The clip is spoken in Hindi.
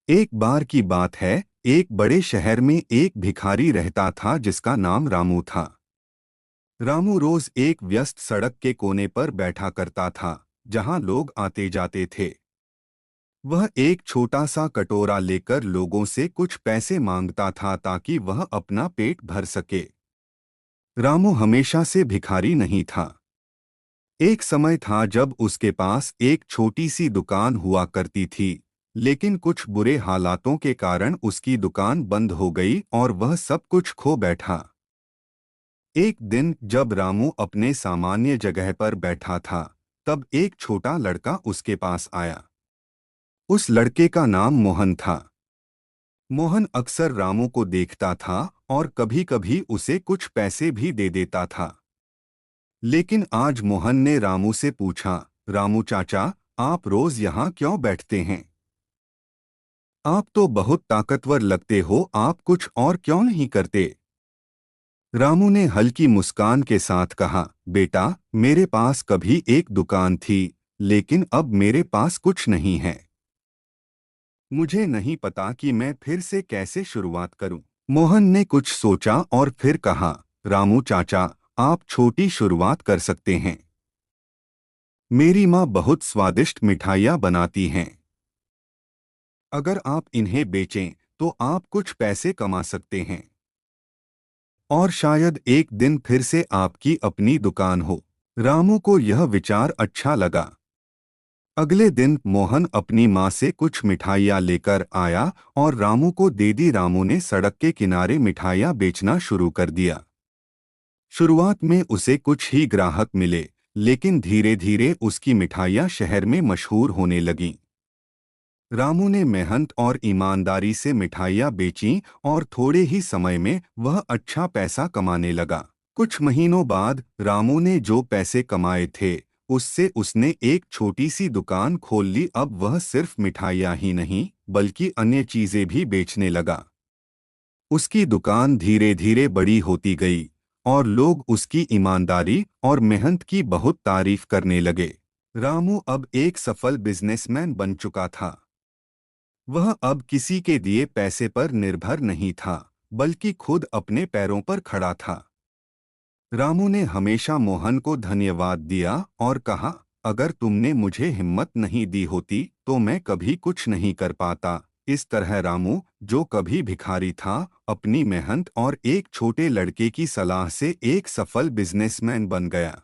एक बार की बात है। एक बड़े शहर में एक भिखारी रहता था जिसका नाम रामू था। रामू रोज एक व्यस्त सड़क के कोने पर बैठा करता था, जहां लोग आते जाते थे। वह एक छोटा सा कटोरा लेकर लोगों से कुछ पैसे मांगता था ताकि वह अपना पेट भर सके। रामू हमेशा से भिखारी नहीं था। एक समय था जब उसके पास एक छोटी सी दुकान हुआ करती थी, लेकिन कुछ बुरे हालातों के कारण उसकी दुकान बंद हो गई और वह सब कुछ खो बैठा। एक दिन जब रामू अपने सामान्य जगह पर बैठा था, तब एक छोटा लड़का उसके पास आया। उस लड़के का नाम मोहन था। मोहन अक्सर रामू को देखता था और कभी-कभी उसे कुछ पैसे भी दे देता था। लेकिन आज मोहन ने रामू से पूछा, रामू चाचा, आप रोज यहाँ क्यों बैठते हैं? आप तो बहुत ताकतवर लगते हो, आप कुछ और क्यों नहीं करते? रामू ने हल्की मुस्कान के साथ कहा, बेटा, मेरे पास कभी एक दुकान थी, लेकिन अब मेरे पास कुछ नहीं है। मुझे नहीं पता कि मैं फिर से कैसे शुरुआत करूं। मोहन ने कुछ सोचा और फिर कहा, रामू चाचा, आप छोटी शुरुआत कर सकते हैं। मेरी माँ बहुत स्वादिष्ट मिठाइयाँ बनाती हैं। अगर आप इन्हें बेचें तो आप कुछ पैसे कमा सकते हैं। और शायद एक दिन फिर से आपकी अपनी दुकान हो। रामू को यह विचार अच्छा लगा। अगले दिन मोहन अपनी माँ से कुछ मिठाइयाँ लेकर आया और रामू को दे दी। रामू ने सड़क के किनारे मिठाइयाँ बेचना शुरू कर दिया। शुरुआत में उसे कुछ ही ग्राहक मिले, लेकिन धीरे धीरे उसकी मिठाइयाँ शहर में मशहूर होने लगीं। रामू ने मेहनत और ईमानदारी से मिठाइयाँ बेचीं और थोड़े ही समय में वह अच्छा पैसा कमाने लगा। कुछ महीनों बाद रामू ने जो पैसे कमाए थे, उससे उसने एक छोटी सी दुकान खोल ली। अब वह सिर्फ मिठाइयाँ ही नहीं, बल्कि अन्य चीज़ें भी बेचने लगा। उसकी दुकान धीरे धीरे बड़ी होती गई और लोग उसकी ईमानदारी और मेहनत की बहुत तारीफ करने लगे। रामू अब एक सफल बिजनेसमैन बन चुका था। वह अब किसी के दिए पैसे पर निर्भर नहीं था, बल्कि खुद अपने पैरों पर खड़ा था। रामू ने हमेशा मोहन को धन्यवाद दिया और कहा, अगर तुमने मुझे हिम्मत नहीं दी होती तो मैं कभी कुछ नहीं कर पाता। इस तरह रामू, जो कभी भिखारी था, अपनी मेहनत और एक छोटे लड़के की सलाह से एक सफल बिजनेसमैन बन गया।